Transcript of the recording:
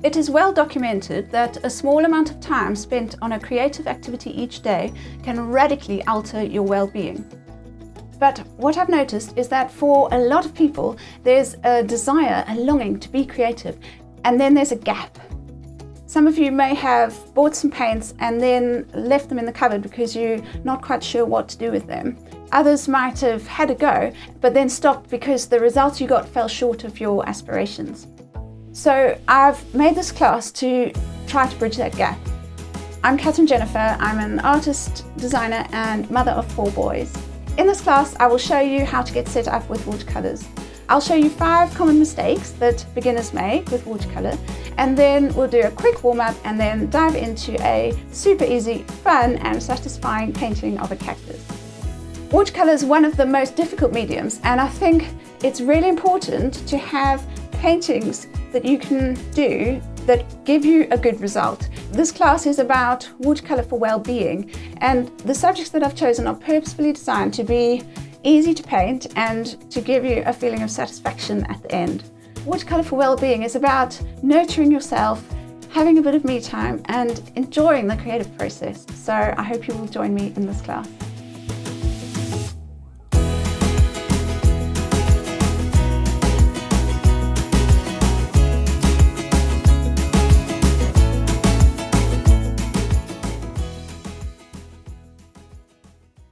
It is well documented that a small amount of time spent on a creative activity each day can radically alter your well-being. But what I've noticed is that for a lot of people, there's a desire, a longing to be creative, and then there's a gap. Some of you may have bought some paints and then left them in the cupboard because you're not quite sure what to do with them. Others might have had a go, but then stopped because the results you got fell short of your aspirations. So I've made this class to try to bridge that gap. I'm Catherine Jennifer. I'm an artist, designer, and mother of 4 boys. In this class, I will show you how to get set up with watercolors. I'll show you 5 common mistakes that beginners make with watercolor, and then we'll do a quick warm-up and then dive into a super easy, fun, and satisfying painting of a cactus. Watercolor is one of the most difficult mediums, and I think it's really important to have paintings that you can do that give you a good result. This class is about watercolor for well-being, and the subjects that I've chosen are purposefully designed to be easy to paint and to give you a feeling of satisfaction at the end. Watercolor for well-being is about nurturing yourself, having a bit of me time, and enjoying the creative process. So I hope you will join me in this class.